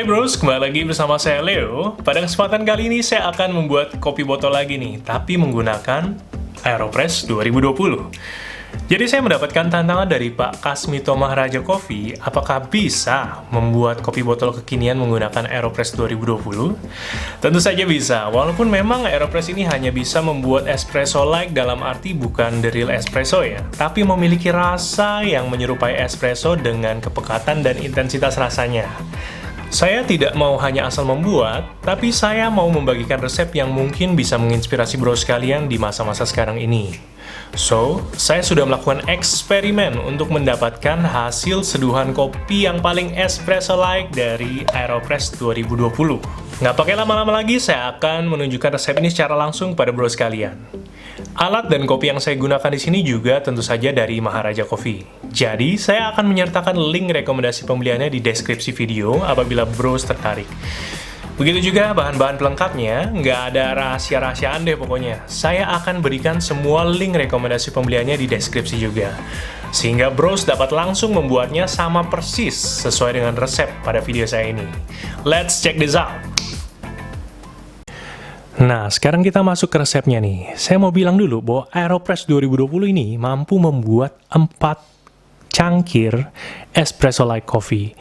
Hai bros, kembali lagi bersama saya Leo. Pada kesempatan kali ini saya akan membuat kopi botol lagi nih, tapi menggunakan Aeropress 2020. Jadi saya mendapatkan tantangan dari Pak Kasmito Maharaja Coffee, apakah bisa membuat kopi botol kekinian menggunakan Aeropress 2020? Tentu saja bisa, walaupun memang Aeropress ini hanya bisa membuat espresso-like dalam arti bukan the real espresso ya, tapi memiliki rasa yang menyerupai espresso dengan kepekatan dan intensitas rasanya. Saya tidak mau hanya asal membuat, tapi saya mau membagikan resep yang mungkin bisa menginspirasi bro sekalian di masa-masa sekarang ini. So, saya sudah melakukan eksperimen untuk mendapatkan hasil seduhan kopi yang paling espresso-like dari Aeropress 2020. Nggak pakai lama-lama lagi, saya akan menunjukkan resep ini secara langsung pada bro sekalian. Alat dan kopi yang saya gunakan di sini juga tentu saja dari Maharaja Coffee. Jadi, saya akan menyertakan link rekomendasi pembeliannya di deskripsi video apabila bros tertarik. Begitu juga bahan-bahan pelengkapnya, nggak ada rahasia-rahasiaan deh pokoknya. Saya akan berikan semua link rekomendasi pembeliannya di deskripsi juga. Sehingga bros dapat langsung membuatnya sama persis sesuai dengan resep pada video saya ini. Let's check this out! Nah, sekarang kita masuk ke resepnya nih. Saya mau bilang dulu bahwa Aeropress 2020 ini mampu membuat 4 cangkir espresso-like coffee.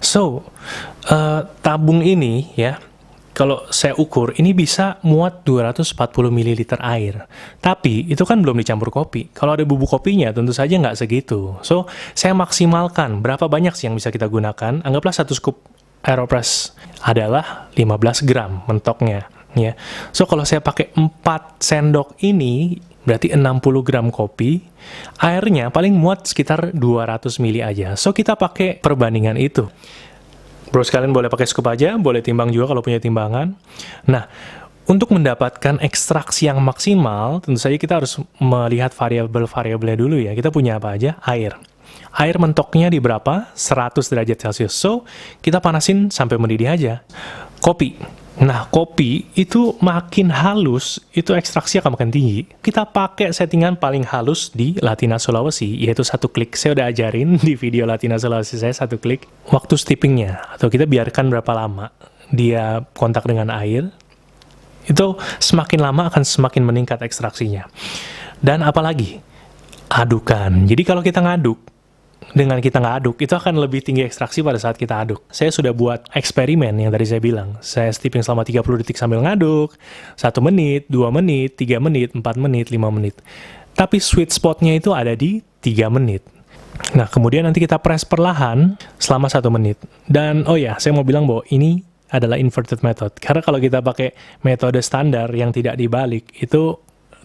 So, tabung ini ya, kalau saya ukur, ini bisa muat 240 ml air. Tapi, itu kan belum dicampur kopi. Kalau ada bubuk kopinya, tentu saja nggak segitu. So, saya maksimalkan berapa banyak sih yang bisa kita gunakan. Anggaplah 1 scoop Aeropress adalah 15 gram mentoknya. Ya. So, kalau saya pakai 4 sendok ini, berarti 60 gram kopi, airnya paling muat sekitar 200 ml aja. So, kita pakai perbandingan itu. Bro sekalian boleh pakai scoop aja, boleh timbang juga kalau punya timbangan. Nah, untuk mendapatkan ekstraksi yang maksimal, tentu saja kita harus melihat variabel-variabelnya dulu ya. Kita punya apa aja? Air. Air mentoknya di berapa? 100 derajat Celcius. So, kita panasin sampai mendidih aja. Kopi. Nah, kopi itu makin halus, itu ekstraksi akan makin tinggi. Kita pakai settingan paling halus di Latina Sulawesi, yaitu 1 klik. Saya udah ajarin di video Latina Sulawesi saya 1 klik. Waktu steepingnya, atau kita biarkan berapa lama dia kontak dengan air, itu semakin lama akan semakin meningkat ekstraksinya. Dan apalagi, adukan. Jadi kalau kita ngaduk, dengan kita nggak aduk, itu akan lebih tinggi ekstraksi pada saat kita aduk. Saya sudah buat eksperimen yang tadi saya bilang. Saya steeping selama 30 detik sambil ngaduk, 1 menit, 2 menit, 3 menit, 4 menit, 5 menit. Tapi sweet spotnya itu ada di 3 menit. Nah, kemudian nanti kita press perlahan selama 1 menit. Dan, oh ya, saya mau bilang bahwa ini adalah inverted method. Karena kalau kita pakai metode standar yang tidak dibalik, itu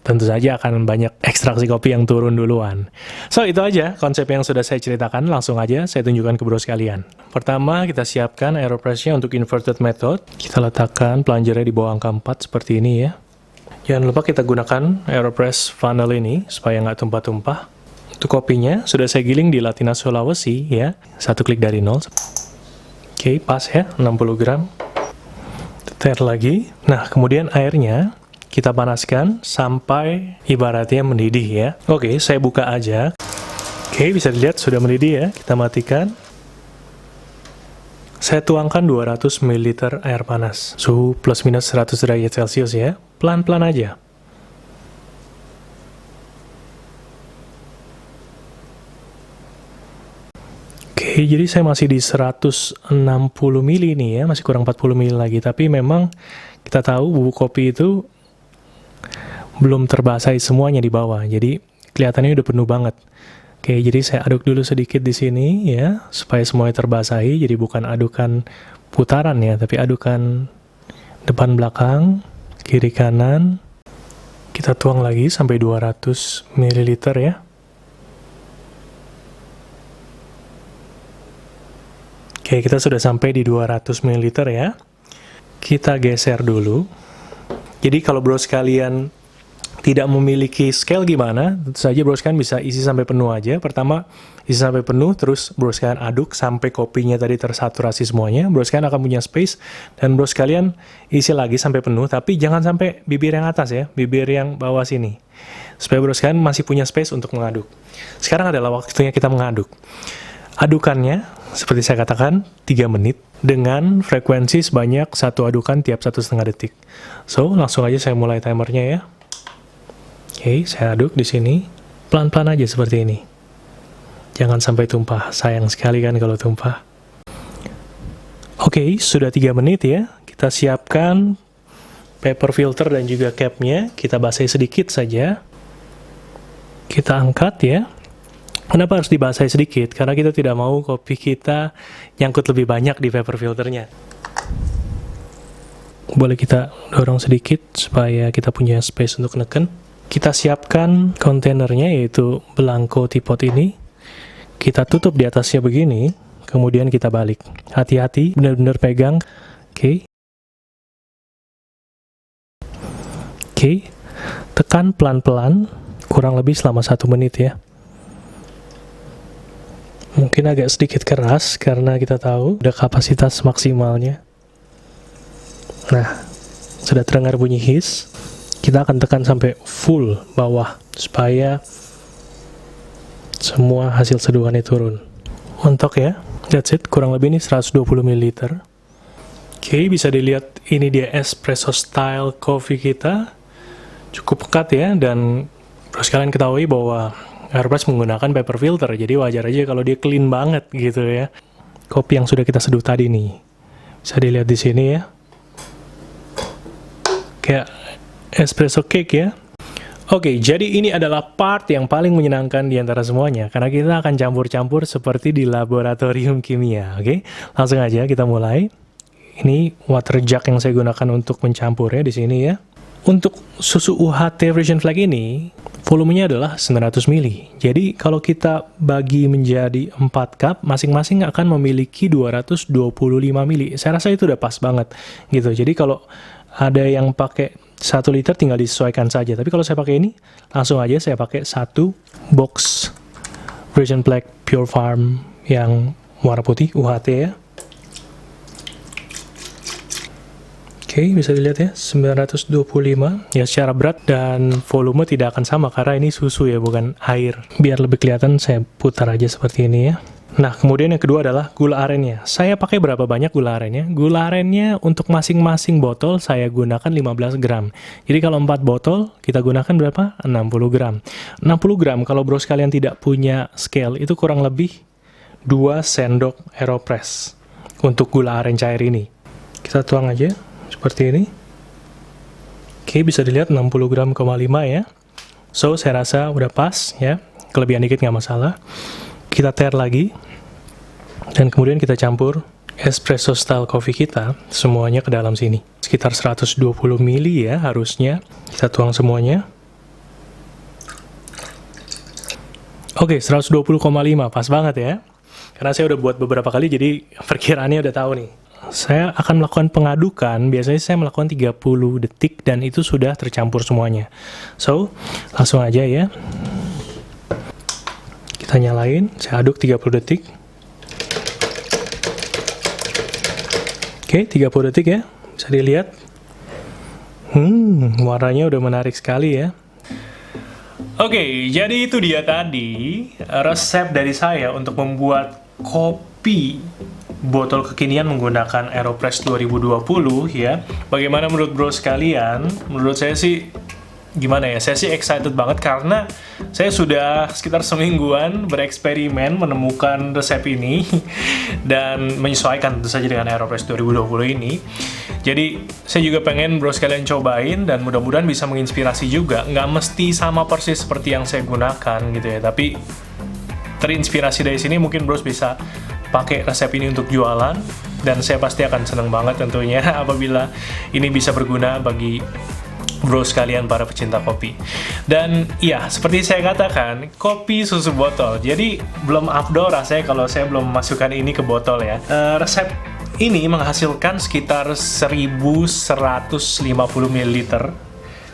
tentu saja akan banyak ekstraksi kopi yang turun duluan. So, itu aja konsep yang sudah saya ceritakan. Langsung aja saya tunjukkan ke bro sekalian. Pertama, kita siapkan Aeropress-nya untuk inverted method. Kita letakkan plunger-nya di bawah angka 4 seperti ini ya. Jangan lupa kita gunakan Aeropress funnel ini supaya nggak tumpah-tumpah. Untuk kopinya, sudah saya giling di Latina Sulawesi ya. 1 klik dari 0. Oke, pas ya, 60 gram. Teter lagi. Nah, kemudian airnya kita panaskan sampai ibaratnya mendidih ya. Oke, saya buka aja. Oke, bisa dilihat sudah mendidih ya. Kita matikan. Saya tuangkan 200 ml air panas. Suhu plus minus 100 derajat Celcius ya. Pelan-pelan aja. Oke, jadi saya masih di 160 ml nih ya. Masih kurang 40 ml lagi. Tapi memang kita tahu bubuk kopi itu belum terbasahi semuanya di bawah, jadi kelihatannya udah penuh banget. Oke, jadi saya aduk dulu sedikit di sini ya, supaya semuanya terbasahi. Jadi bukan adukan putaran ya, tapi adukan depan belakang, kiri kanan. Kita tuang lagi sampai 200 ml ya. Oke, kita sudah sampai di 200 ml ya. Kita geser dulu. Jadi kalau bro sekalian tidak memiliki scale gimana, tentu saja bro sekalian bisa isi sampai penuh aja. Pertama, isi sampai penuh, terus bro sekalian aduk sampai kopinya tadi tersaturasi semuanya. Bro sekalian akan punya space, dan bro sekalian isi lagi sampai penuh, tapi jangan sampai bibir yang atas ya, bibir yang bawah sini. Supaya bro sekalian masih punya space untuk mengaduk. Sekarang adalah waktunya kita mengaduk. Adukannya seperti saya katakan, 3 menit dengan frekuensi sebanyak 1 adukan tiap 1,5 detik. So, langsung aja saya mulai timernya ya. Oke, saya aduk di sini. Pelan-pelan aja seperti ini. Jangan sampai tumpah. Sayang sekali kan kalau tumpah. Oke, sudah 3 menit ya. Kita siapkan paper filter dan juga capnya. Kita basahi sedikit saja. Kita angkat ya. Kenapa harus dibasahi sedikit? Karena kita tidak mau kopi kita nyangkut lebih banyak di paper filternya. Boleh kita dorong sedikit supaya kita punya space untuk neken. Kita siapkan kontainernya, yaitu belangko teapot ini. Kita tutup di atasnya begini, kemudian kita balik. Hati-hati, benar-benar pegang. Oke. Oke. Tekan pelan-pelan, kurang lebih selama 1 menit ya. Mungkin agak sedikit keras karena kita tahu ada kapasitas maksimalnya. Nah, sudah terdengar bunyi hiss. Kita akan tekan sampai full bawah supaya semua hasil seduhannya turun. Untuk ya, that's it. Kurang lebih ini 120 ml. Oke, bisa dilihat ini dia espresso style coffee kita. Cukup pekat ya, dan terus kalian ketahui bahwa AeroPress menggunakan paper filter, jadi wajar aja kalau dia clean banget gitu ya. Kopi yang sudah kita seduh tadi nih, bisa dilihat di sini ya, kayak espresso cake ya. Oke, jadi ini adalah part yang paling menyenangkan di antara semuanya, karena kita akan campur-campur seperti di laboratorium kimia. Oke, langsung aja kita mulai. Ini water jug yang saya gunakan untuk mencampur ya di sini ya. Untuk susu UHT Frisian Flag ini, volumenya adalah 900 ml. Jadi kalau kita bagi menjadi 4 cup, masing-masing akan memiliki 225 ml. Saya rasa itu udah pas banget gitu. Jadi kalau ada yang pakai 1 liter tinggal disesuaikan saja. Tapi kalau saya pakai ini, langsung aja saya pakai 1 box Frisian Flag Pure Farm yang warna putih UHT ya. Oke, bisa dilihat ya, 925. Ya, secara berat dan volume tidak akan sama karena ini susu ya, bukan air. Biar lebih kelihatan, saya putar aja seperti ini ya. Nah, kemudian yang kedua adalah gula arennya. Saya pakai berapa banyak gula arennya? Gula arennya untuk masing-masing botol saya gunakan 15 gram. Jadi kalau 4 botol, kita gunakan berapa? 60 gram. 60 gram, kalau bro sekalian tidak punya scale, itu kurang lebih 2 sendok AeroPress untuk gula aren cair ini. Kita tuang aja seperti ini. Oke, bisa dilihat 60 gram, 5 ya. So, saya rasa udah pas ya. Kelebihan dikit nggak masalah. Kita tare lagi. Dan kemudian kita campur espresso style coffee kita semuanya ke dalam sini. Sekitar 120 ml ya harusnya. Kita tuang semuanya. Oke, 120,5 pas banget ya. Karena saya udah buat beberapa kali, jadi perkiraannya udah tahu nih. Saya akan melakukan pengadukan, biasanya saya melakukan 30 detik dan itu sudah tercampur semuanya. So, langsung aja ya. Kita nyalain, saya aduk 30 detik. Oke, 30 detik ya, bisa dilihat. Warnanya udah menarik sekali ya. Oke, jadi itu dia tadi resep dari saya untuk membuat kopi botol kekinian menggunakan AeroPress 2020 ya. Bagaimana menurut bro sekalian? Menurut saya sih gimana ya? Saya sih excited banget karena saya sudah sekitar semingguan bereksperimen menemukan resep ini dan menyesuaikan tentu saja dengan AeroPress 2020 ini. Jadi saya juga pengen bro sekalian cobain dan mudah-mudahan bisa menginspirasi juga. Nggak mesti sama persis seperti yang saya gunakan gitu ya, tapi terinspirasi dari sini mungkin bros bisa pakai resep ini untuk jualan, dan saya pasti akan seneng banget tentunya apabila ini bisa berguna bagi bro sekalian para pecinta kopi. Dan ya, seperti saya katakan, kopi susu botol, jadi belum afdol rasanya kalau saya belum masukkan ini ke botol ya. Resep ini menghasilkan sekitar 1150 ml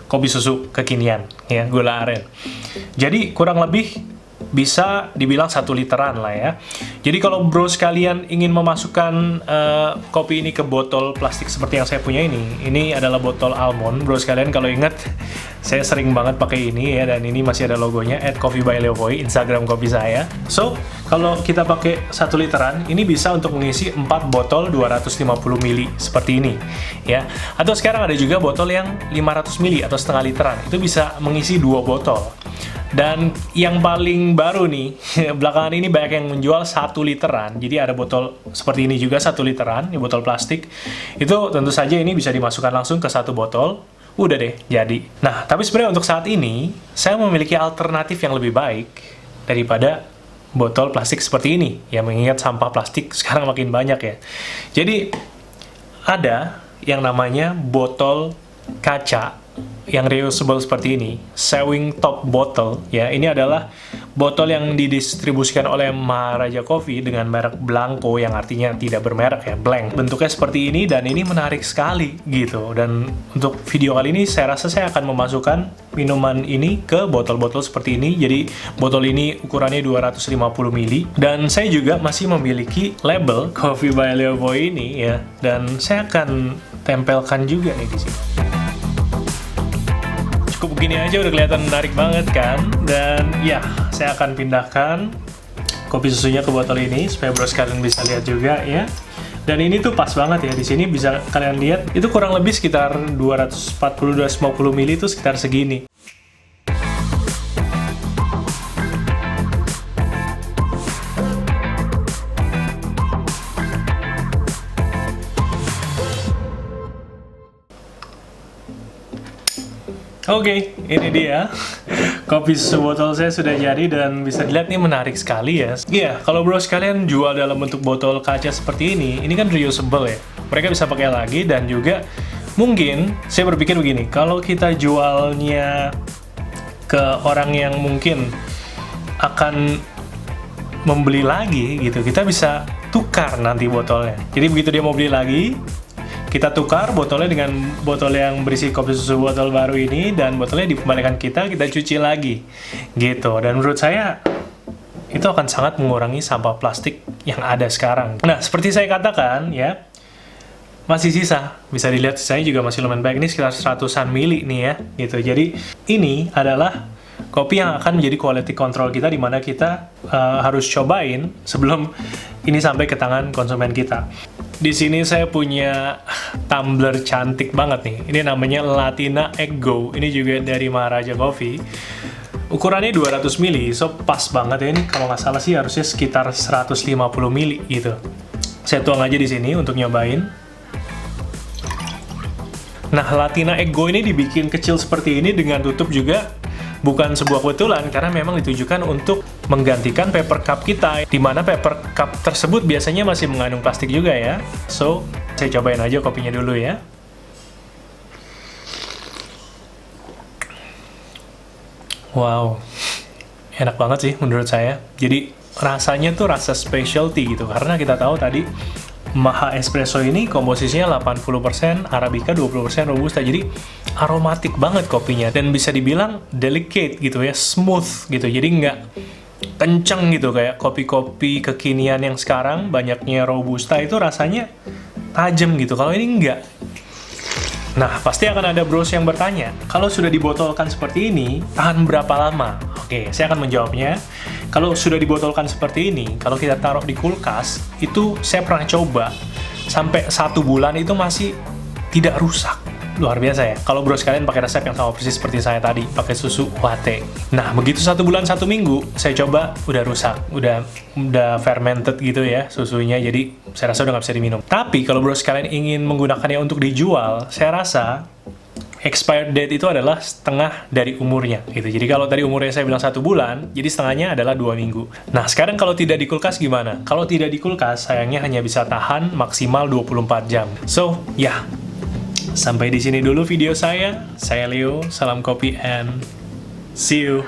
kopi susu kekinian ya, gula aren. Jadi kurang lebih bisa dibilang 1 literan lah ya. Jadi kalau bro sekalian ingin memasukkan kopi ini ke botol plastik seperti yang saya punya ini adalah botol almond. Bro sekalian kalau ingat, saya sering banget pakai ini ya, dan ini masih ada logonya @coffeebylevoy, Instagram kopi saya. So, kalau kita pakai 1 literan, ini bisa untuk mengisi 4 botol 250 ml seperti ini, ya. Atau sekarang ada juga botol yang 500 ml atau setengah literan, itu bisa mengisi 2 botol. Dan yang paling baru nih, belakangan ini banyak yang menjual 1 literan. Jadi ada botol seperti ini juga 1 literan, ini botol plastik. Itu tentu saja ini bisa dimasukkan langsung ke 1 botol. Udah deh, jadi. Nah, tapi sebenarnya untuk saat ini, saya memiliki alternatif yang lebih baik daripada botol plastik seperti ini. Ya, mengingat sampah plastik sekarang makin banyak ya. Jadi, ada yang namanya botol kaca yang reusable seperti ini, Sewing Top Bottle, ya. Ini adalah botol yang didistribusikan oleh Maharaja Coffee dengan merek Blanco, yang artinya tidak bermerek ya, blank. Bentuknya seperti ini dan ini menarik sekali gitu. Dan untuk video kali ini saya rasa saya akan memasukkan minuman ini ke botol-botol seperti ini. Jadi botol ini ukurannya 250 ml dan saya juga masih memiliki label Coffee by Leo Boy ini ya. Dan saya akan tempelkan juga nih di sini. Cukup begini aja udah kelihatan menarik banget kan. Dan ya, saya akan pindahkan kopi susunya ke botol ini supaya bros kalian bisa lihat juga ya. Dan ini tuh pas banget ya, di sini bisa kalian lihat itu kurang lebih sekitar 240-250 ml itu sekitar segini. Oke, ini dia. Kopi susu botol saya sudah jadi dan bisa dilihat nih menarik sekali ya. Iya, kalau bros kalian jual dalam bentuk botol kaca seperti ini kan reusable ya. Mereka bisa pakai lagi dan juga mungkin saya berpikir begini, kalau kita jualnya ke orang yang mungkin akan membeli lagi gitu, kita bisa tukar nanti botolnya. Jadi begitu dia mau beli lagi, kita tukar botolnya dengan botol yang berisi kopi susu botol baru ini, dan botolnya dikembalikan kita cuci lagi gitu. Dan menurut saya itu akan sangat mengurangi sampah plastik yang ada sekarang. Nah, seperti saya katakan ya, masih sisa. Bisa dilihat saya juga masih lumayan banyak, ini sekitar 100-an mili nih ya gitu. Jadi ini adalah kopi yang akan menjadi quality control kita, di mana kita harus cobain sebelum ini sampai ke tangan konsumen kita. Di sini saya punya tumbler cantik banget nih. Ini namanya Latina Egg Go. Ini juga dari Maharaja Coffee. Ukurannya 200 ml, so pas banget ya ini. Kalau nggak salah sih harusnya sekitar 150 ml gitu. Saya tuang aja di sini untuk nyobain. Nah, Latina Egg Go ini dibikin kecil seperti ini dengan tutup juga bukan sebuah kebetulan, karena memang ditujukan untuk menggantikan paper cup kita, di mana paper cup tersebut biasanya masih mengandung plastik juga ya. So, saya cobain aja kopinya dulu ya. Wow, enak banget sih menurut saya. Jadi rasanya tuh rasa specialty gitu, karena kita tahu tadi Maha Espresso ini komposisinya 80% Arabica, 20% Robusta. Jadi aromatik banget kopinya dan bisa dibilang delicate gitu ya, smooth gitu. Jadi nggak kenceng gitu kayak kopi-kopi kekinian yang sekarang banyaknya Robusta itu rasanya tajam gitu. Kalau ini enggak. Nah, pasti akan ada bros yang bertanya, kalau sudah dibotolkan seperti ini, tahan berapa lama? Oke, saya akan menjawabnya. Kalau sudah dibotolkan seperti ini, kalau kita taruh di kulkas, itu saya pernah coba, sampai 1 bulan itu masih tidak rusak. Luar biasa ya. Kalau bros kalian pakai resep yang sama persis seperti saya tadi, pakai susu UHT. Nah, begitu 1 bulan 1 minggu, saya coba udah rusak, udah fermented gitu ya susunya, jadi saya rasa udah nggak bisa diminum. Tapi kalau bros kalian ingin menggunakannya untuk dijual, saya rasa expired date itu adalah setengah dari umurnya gitu. Jadi kalau tadi umurnya saya bilang 1 bulan, jadi setengahnya adalah 2 minggu. Nah, sekarang kalau tidak di kulkas gimana? Kalau tidak di kulkas, sayangnya hanya bisa tahan maksimal 24 jam. So, ya. Sampai di sini dulu video saya. Saya Leo, salam kopi and see you.